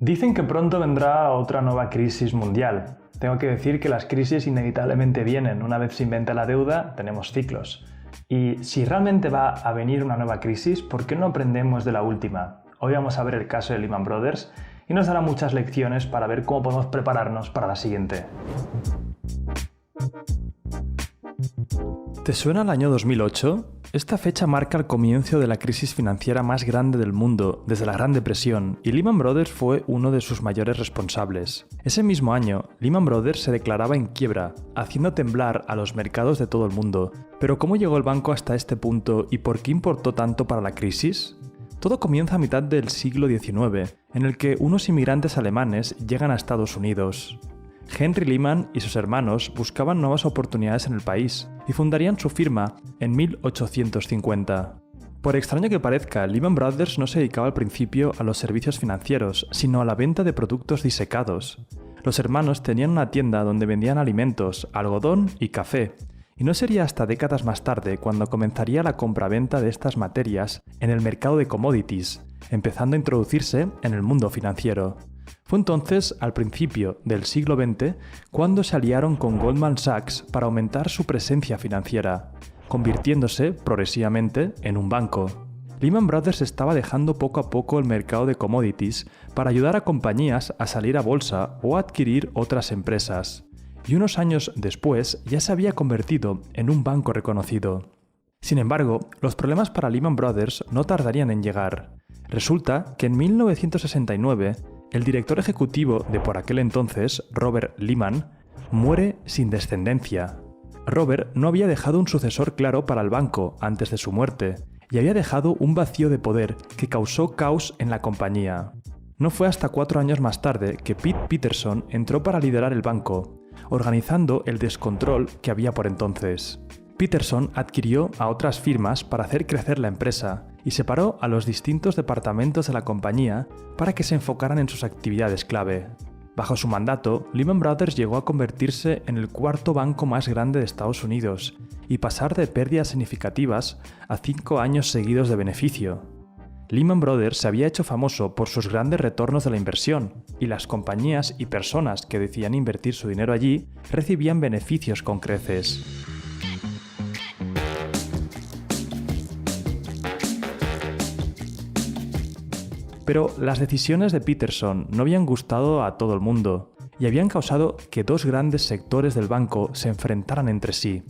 Dicen que pronto vendrá otra nueva crisis mundial. Tengo que decir que las crisis inevitablemente vienen. Una vez se inventa la deuda, tenemos ciclos. Y si realmente va a venir una nueva crisis, ¿por qué no aprendemos de la última? Hoy vamos a ver el caso de Lehman Brothers y nos dará muchas lecciones para ver cómo podemos prepararnos para la siguiente. ¿Te suena el año 2008? Esta fecha marca el comienzo de la crisis financiera más grande del mundo desde la Gran Depresión, y Lehman Brothers fue uno de sus mayores responsables. Ese mismo año, Lehman Brothers se declaraba en quiebra, haciendo temblar a los mercados de todo el mundo. Pero ¿cómo llegó el banco hasta este punto y por qué importó tanto para la crisis? Todo comienza a mitad del siglo XIX, en el que unos inmigrantes alemanes llegan a Estados Unidos. Henry Lehman y sus hermanos buscaban nuevas oportunidades en el país y fundarían su firma en 1850. Por extraño que parezca, Lehman Brothers no se dedicaba al principio a los servicios financieros, sino a la venta de productos disecados. Los hermanos tenían una tienda donde vendían alimentos, algodón y café, y no sería hasta décadas más tarde cuando comenzaría la compraventa de estas materias en el mercado de commodities, empezando a introducirse en el mundo financiero. Fue entonces, al principio del siglo XX, cuando se aliaron con Goldman Sachs para aumentar su presencia financiera, convirtiéndose progresivamente en un banco. Lehman Brothers estaba dejando poco a poco el mercado de commodities para ayudar a compañías a salir a bolsa o a adquirir otras empresas, y unos años después ya se había convertido en un banco reconocido. Sin embargo, los problemas para Lehman Brothers no tardarían en llegar. Resulta que en 1969, el director ejecutivo de por aquel entonces, Robert Lehman, muere sin descendencia. Robert no había dejado un sucesor claro para el banco antes de su muerte, y había dejado un vacío de poder que causó caos en la compañía. No fue hasta 4 años más tarde que Pete Peterson entró para liderar el banco, organizando el descontrol que había por entonces. Peterson adquirió a otras firmas para hacer crecer la empresa y separó a los distintos departamentos de la compañía para que se enfocaran en sus actividades clave. Bajo su mandato, Lehman Brothers llegó a convertirse en el cuarto banco más grande de Estados Unidos y pasar de pérdidas significativas a 5 años seguidos de beneficio. Lehman Brothers se había hecho famoso por sus grandes retornos de la inversión, y las compañías y personas que decidían invertir su dinero allí recibían beneficios con creces. Pero las decisiones de Peterson no habían gustado a todo el mundo y habían causado que dos grandes sectores del banco se enfrentaran entre sí.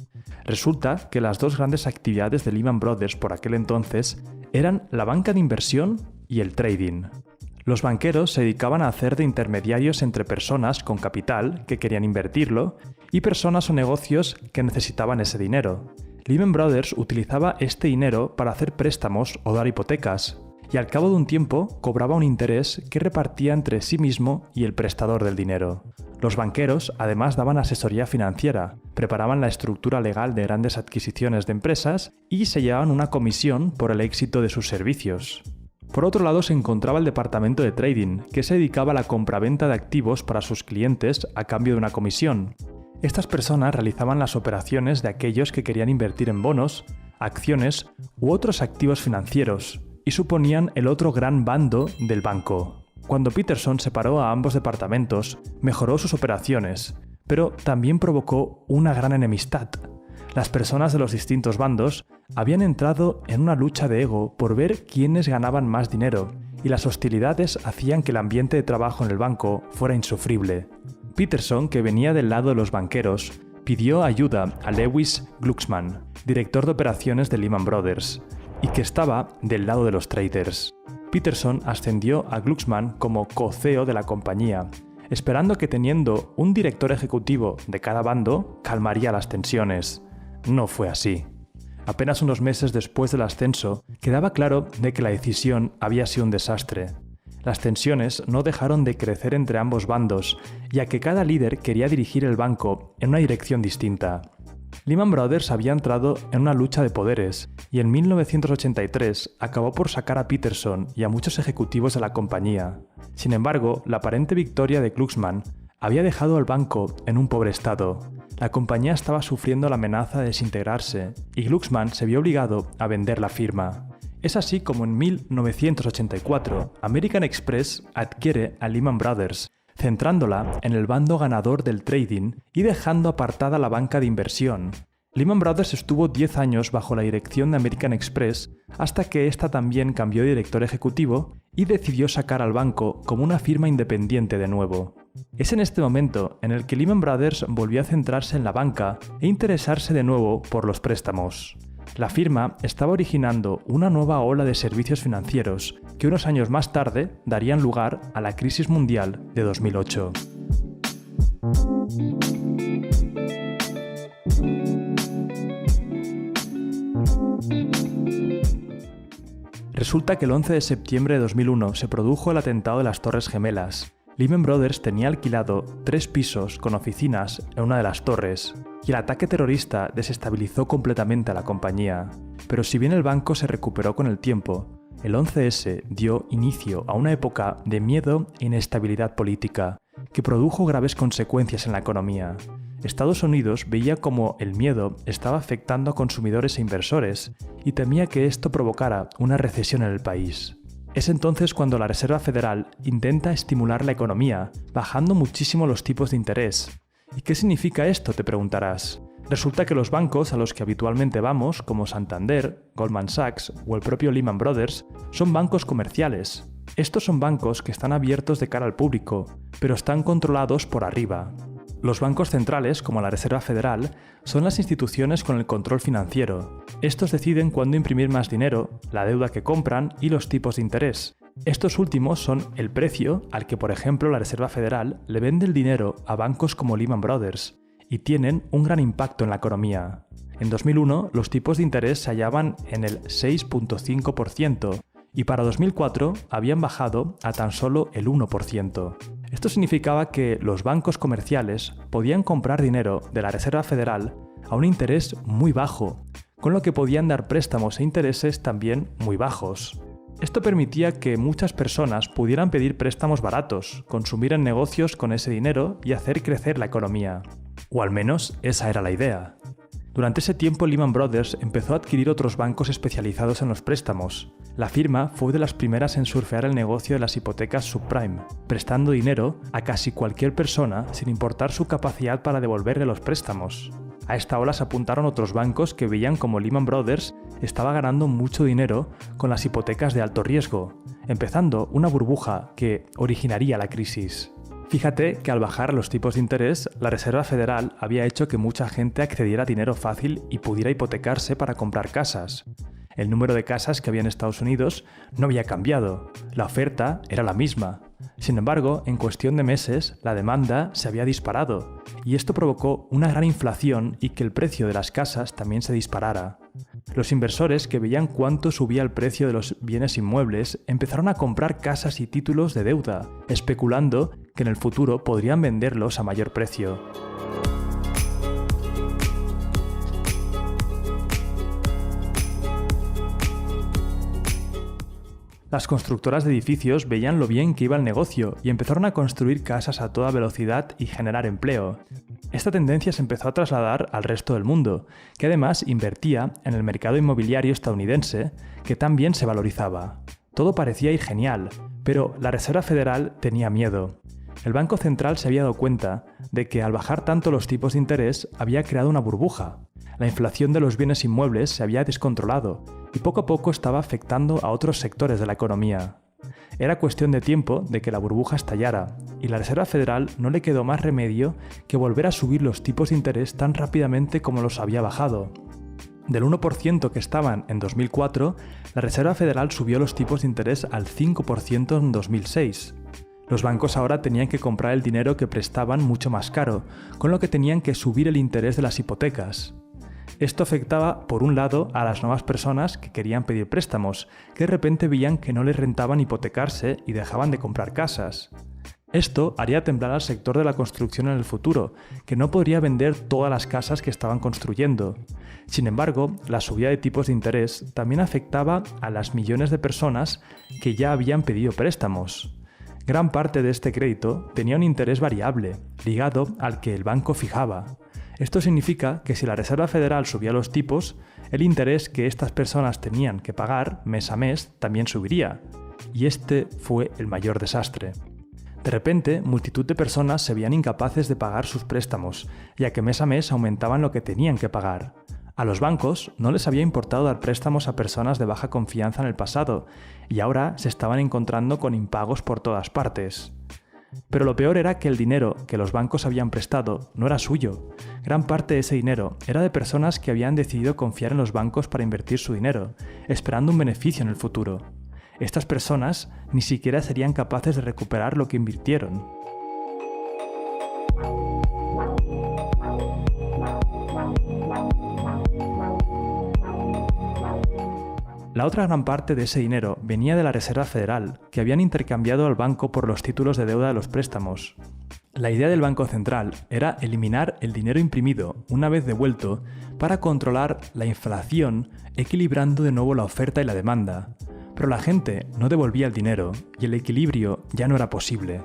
Resulta que las dos grandes actividades de Lehman Brothers por aquel entonces eran la banca de inversión y el trading. Los banqueros se dedicaban a hacer de intermediarios entre personas con capital que querían invertirlo y personas o negocios que necesitaban ese dinero. Lehman Brothers utilizaba este dinero para hacer préstamos o dar hipotecas, y al cabo de un tiempo cobraba un interés que repartía entre sí mismo y el prestador del dinero. Los banqueros además daban asesoría financiera, preparaban la estructura legal de grandes adquisiciones de empresas y se llevaban una comisión por el éxito de sus servicios. Por otro lado se encontraba el departamento de trading, que se dedicaba a la compraventa de activos para sus clientes a cambio de una comisión. Estas personas realizaban las operaciones de aquellos que querían invertir en bonos, acciones u otros activos financieros, y suponían el otro gran bando del banco. Cuando Peterson separó a ambos departamentos, mejoró sus operaciones, pero también provocó una gran enemistad. Las personas de los distintos bandos habían entrado en una lucha de ego por ver quiénes ganaban más dinero, y las hostilidades hacían que el ambiente de trabajo en el banco fuera insufrible. Peterson, que venía del lado de los banqueros, pidió ayuda a Lewis Glucksmann, director de operaciones de Lehman Brothers, y que estaba del lado de los traders. Peterson ascendió a Glucksmann como co-CEO de la compañía, esperando que teniendo un director ejecutivo de cada bando calmaría las tensiones. No fue así. Apenas unos meses después del ascenso, quedaba claro de que la decisión había sido un desastre. Las tensiones no dejaron de crecer entre ambos bandos, ya que cada líder quería dirigir el banco en una dirección distinta. Lehman Brothers había entrado en una lucha de poderes y en 1983 acabó por sacar a Peterson y a muchos ejecutivos de la compañía. Sin embargo, la aparente victoria de Glucksmann había dejado al banco en un pobre estado. La compañía estaba sufriendo la amenaza de desintegrarse y Glucksmann se vio obligado a vender la firma. Es así como en 1984 American Express adquiere a Lehman Brothers, centrándola en el bando ganador del trading y dejando apartada la banca de inversión. Lehman Brothers estuvo 10 años bajo la dirección de American Express hasta que ésta también cambió de director ejecutivo y decidió sacar al banco como una firma independiente de nuevo. Es en este momento en el que Lehman Brothers volvió a centrarse en la banca e interesarse de nuevo por los préstamos. La firma estaba originando una nueva ola de servicios financieros que unos años más tarde darían lugar a la crisis mundial de 2008. Resulta que el 11 de septiembre de 2001 se produjo el atentado de las Torres Gemelas. Lehman Brothers tenía alquilado 3 pisos con oficinas en una de las torres, y el ataque terrorista desestabilizó completamente a la compañía. Pero si bien el banco se recuperó con el tiempo, el 11S dio inicio a una época de miedo e inestabilidad política, que produjo graves consecuencias en la economía. Estados Unidos veía cómo el miedo estaba afectando a consumidores e inversores, y temía que esto provocara una recesión en el país. Es entonces cuando la Reserva Federal intenta estimular la economía, bajando muchísimo los tipos de interés. ¿Y qué significa esto?, te preguntarás. Resulta que los bancos a los que habitualmente vamos, como Santander, Goldman Sachs o el propio Lehman Brothers, son bancos comerciales. Estos son bancos que están abiertos de cara al público, pero están controlados por arriba. Los bancos centrales, como la Reserva Federal, son las instituciones con el control financiero. Estos deciden cuándo imprimir más dinero, la deuda que compran y los tipos de interés. Estos últimos son el precio al que, por ejemplo, la Reserva Federal le vende el dinero a bancos como Lehman Brothers, y tienen un gran impacto en la economía. En 2001, los tipos de interés se hallaban en el 6.5%, y para 2004 habían bajado a tan solo el 1%. Esto significaba que los bancos comerciales podían comprar dinero de la Reserva Federal a un interés muy bajo, con lo que podían dar préstamos e intereses también muy bajos. Esto permitía que muchas personas pudieran pedir préstamos baratos, consumir en negocios con ese dinero y hacer crecer la economía. O al menos esa era la idea. Durante ese tiempo Lehman Brothers empezó a adquirir otros bancos especializados en los préstamos. La firma fue de las primeras en surfear el negocio de las hipotecas subprime, prestando dinero a casi cualquier persona sin importar su capacidad para devolverle los préstamos. A esta ola se apuntaron otros bancos que veían como Lehman Brothers estaba ganando mucho dinero con las hipotecas de alto riesgo, empezando una burbuja que originaría la crisis. Fíjate que al bajar los tipos de interés, la Reserva Federal había hecho que mucha gente accediera a dinero fácil y pudiera hipotecarse para comprar casas. El número de casas que había en Estados Unidos no había cambiado, la oferta era la misma. Sin embargo, en cuestión de meses, la demanda se había disparado, y esto provocó una gran inflación y que el precio de las casas también se disparara. Los inversores que veían cuánto subía el precio de los bienes inmuebles empezaron a comprar casas y títulos de deuda, especulando que en el futuro podrían venderlos a mayor precio. Las constructoras de edificios veían lo bien que iba el negocio y empezaron a construir casas a toda velocidad y generar empleo. Esta tendencia se empezó a trasladar al resto del mundo, que además invertía en el mercado inmobiliario estadounidense, que también se valorizaba. Todo parecía ir genial, pero la Reserva Federal tenía miedo. El Banco Central se había dado cuenta de que al bajar tanto los tipos de interés había creado una burbuja. La inflación de los bienes inmuebles se había descontrolado y poco a poco estaba afectando a otros sectores de la economía. Era cuestión de tiempo de que la burbuja estallara, y la Reserva Federal no le quedó más remedio que volver a subir los tipos de interés tan rápidamente como los había bajado. Del 1% que estaban en 2004, la Reserva Federal subió los tipos de interés al 5% en 2006. Los bancos ahora tenían que comprar el dinero que prestaban mucho más caro, con lo que tenían que subir el interés de las hipotecas. Esto afectaba, por un lado, a las nuevas personas que querían pedir préstamos, que de repente veían que no les rentaban hipotecarse y dejaban de comprar casas. Esto haría temblar al sector de la construcción en el futuro, que no podría vender todas las casas que estaban construyendo. Sin embargo, la subida de tipos de interés también afectaba a las millones de personas que ya habían pedido préstamos. Gran parte de este crédito tenía un interés variable, ligado al que el banco fijaba. Esto significa que si la Reserva Federal subía los tipos, el interés que estas personas tenían que pagar mes a mes también subiría. Y este fue el mayor desastre. De repente, multitud de personas se veían incapaces de pagar sus préstamos, ya que mes a mes aumentaban lo que tenían que pagar. A los bancos no les había importado dar préstamos a personas de baja confianza en el pasado, y ahora se estaban encontrando con impagos por todas partes. Pero lo peor era que el dinero que los bancos habían prestado no era suyo. Gran parte de ese dinero era de personas que habían decidido confiar en los bancos para invertir su dinero, esperando un beneficio en el futuro. Estas personas ni siquiera serían capaces de recuperar lo que invirtieron. La otra gran parte de ese dinero venía de la Reserva Federal, que habían intercambiado al banco por los títulos de deuda de los préstamos. La idea del Banco Central era eliminar el dinero imprimido una vez devuelto para controlar la inflación, equilibrando de nuevo la oferta y la demanda. Pero la gente no devolvía el dinero y el equilibrio ya no era posible.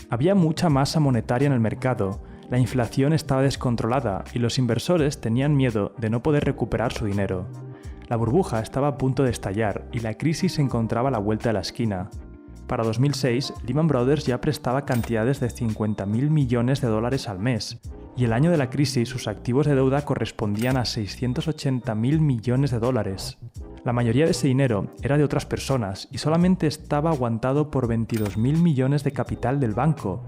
Había mucha masa monetaria en el mercado, la inflación estaba descontrolada y los inversores tenían miedo de no poder recuperar su dinero. La burbuja estaba a punto de estallar y la crisis se encontraba a la vuelta de la esquina. Para 2006, Lehman Brothers ya prestaba cantidades de 50.000 millones de dólares al mes, y el año de la crisis sus activos de deuda correspondían a 680.000 millones de dólares. La mayoría de ese dinero era de otras personas y solamente estaba aguantado por 22.000 millones de capital del banco.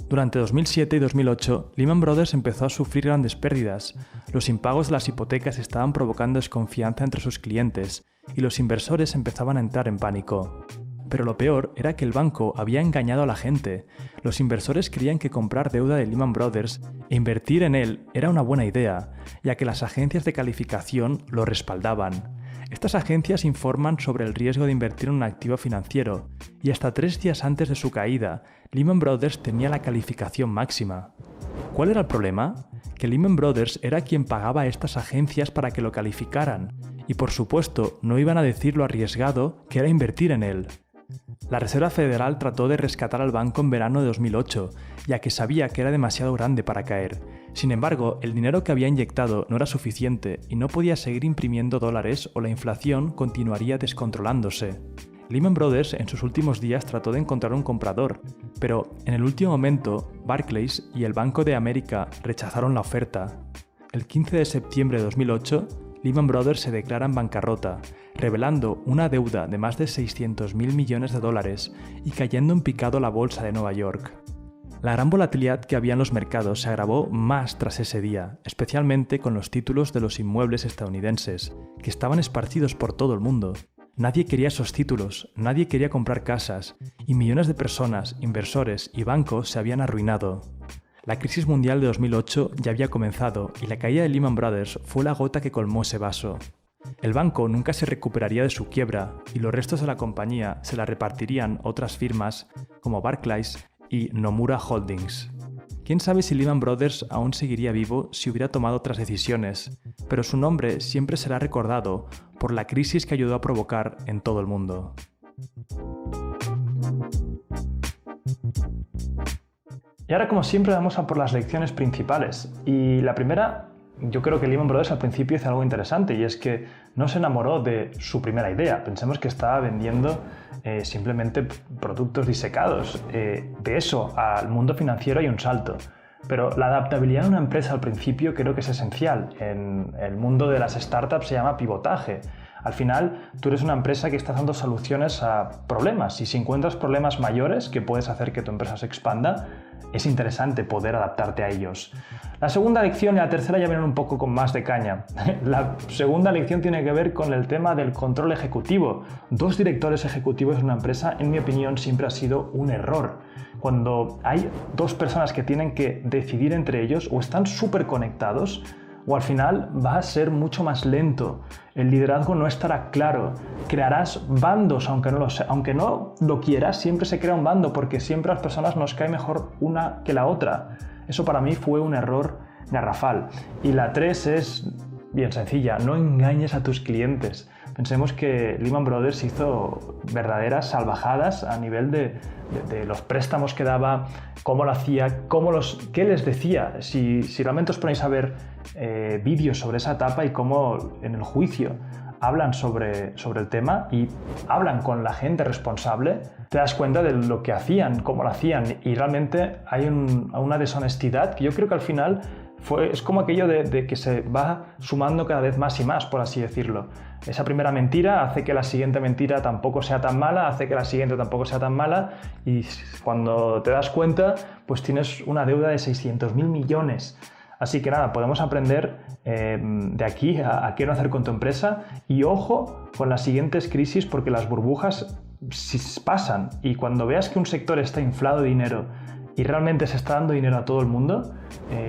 Durante 2007 y 2008, Lehman Brothers empezó a sufrir grandes pérdidas. Los impagos de las hipotecas estaban provocando desconfianza entre sus clientes y los inversores empezaban a entrar en pánico. Pero lo peor era que el banco había engañado a la gente. Los inversores creían que comprar deuda de Lehman Brothers e invertir en él era una buena idea, ya que las agencias de calificación lo respaldaban. Estas agencias informan sobre el riesgo de invertir en un activo financiero, y hasta 3 días antes de su caída, Lehman Brothers tenía la calificación máxima. ¿Cuál era el problema? Que Lehman Brothers era quien pagaba a estas agencias para que lo calificaran, y por supuesto no iban a decir lo arriesgado que era invertir en él. La Reserva Federal trató de rescatar al banco en verano de 2008, ya que sabía que era demasiado grande para caer. Sin embargo, el dinero que había inyectado no era suficiente y no podía seguir imprimiendo dólares o la inflación continuaría descontrolándose. Lehman Brothers en sus últimos días trató de encontrar un comprador, pero en el último momento, Barclays y el Banco de América rechazaron la oferta. El 15 de septiembre de 2008, Lehman Brothers se declara en bancarrota, revelando una deuda de más de 600.000 millones de dólares y cayendo en picado la bolsa de Nueva York. La gran volatilidad que había en los mercados se agravó más tras ese día, especialmente con los títulos de los inmuebles estadounidenses, que estaban esparcidos por todo el mundo. Nadie quería esos títulos, nadie quería comprar casas, y millones de personas, inversores y bancos se habían arruinado. La crisis mundial de 2008 ya había comenzado y la caída de Lehman Brothers fue la gota que colmó ese vaso. El banco nunca se recuperaría de su quiebra y los restos de la compañía se la repartirían otras firmas como Barclays y Nomura Holdings. Quién sabe si Lehman Brothers aún seguiría vivo si hubiera tomado otras decisiones, pero su nombre siempre será recordado por la crisis que ayudó a provocar en todo el mundo. Y ahora, como siempre, vamos a por las lecciones principales. Y la primera, yo creo que Lehman Brothers al principio hizo algo interesante, y es que no se enamoró de su primera idea. Pensemos que estaba vendiendo simplemente productos disecados. De eso al mundo financiero hay un salto. Pero la adaptabilidad de una empresa al principio creo que es esencial. En el mundo de las startups se llama pivotaje. Al final, tú eres una empresa que está dando soluciones a problemas, y si encuentras problemas mayores que puedes hacer que tu empresa se expanda, es interesante poder adaptarte a ellos. La segunda lección y la tercera ya vienen un poco con más de caña. La segunda lección tiene que ver con el tema del control ejecutivo. 2 directores ejecutivos en una empresa, en mi opinión, siempre ha sido un error. Cuando hay 2 personas que tienen que decidir entre ellos, o están súper conectados, o al final va a ser mucho más lento. El liderazgo no estará claro. Crearás bandos, aunque no lo quieras, siempre se crea un bando, porque siempre a las personas nos cae mejor una que la otra. Eso para mí fue un error garrafal. Y la 3 es bien sencilla: no engañes a tus clientes. Pensemos que Lehman Brothers hizo verdaderas salvajadas a nivel de los préstamos que daba, cómo lo hacía, qué les decía. Si realmente os ponéis a ver vídeos sobre esa etapa y cómo en el juicio hablan sobre el tema y hablan con la gente responsable, te das cuenta de lo que hacían, cómo lo hacían, y realmente hay una deshonestidad que yo creo que al final es como aquello de que se va sumando cada vez más y más, por así decirlo. Esa primera mentira hace que la siguiente mentira tampoco sea tan mala, hace que la siguiente tampoco sea tan mala, y cuando te das cuenta, pues tienes una deuda de 600.000 millones. Así que nada, podemos aprender de aquí a qué no hacer con tu empresa, y ojo con las siguientes crisis, porque las burbujas pasan, y cuando veas que un sector está inflado de dinero y realmente se está dando dinero a todo el mundo,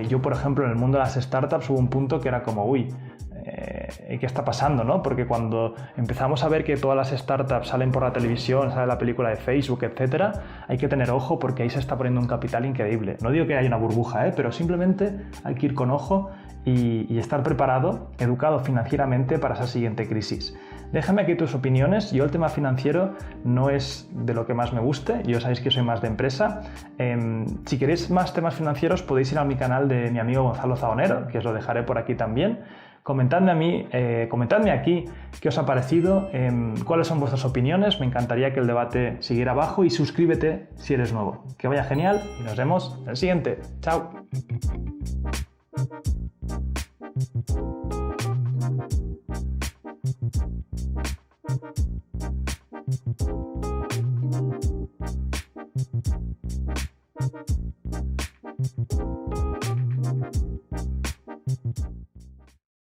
yo por ejemplo en el mundo de las startups hubo un punto que era como ¿qué está pasando, no? Porque cuando empezamos a ver que todas las startups salen por la televisión, sale la película de Facebook, etcétera, hay que tener ojo, porque ahí se está poniendo un capital increíble. No digo que haya una burbuja, pero simplemente hay que ir con ojo y estar preparado, educado financieramente para esa siguiente crisis. Déjame aquí tus opiniones. Yo el tema financiero no es de lo que más me guste, yo sabéis que soy más de empresa. Si queréis más temas financieros podéis ir a mi canal de mi amigo Gonzalo Zahonero, que os lo dejaré por aquí también. Comentadme aquí qué os ha parecido, cuáles son vuestras opiniones, me encantaría que el debate siguiera abajo, y suscríbete si eres nuevo. Que vaya genial y nos vemos en el siguiente. ¡Chao!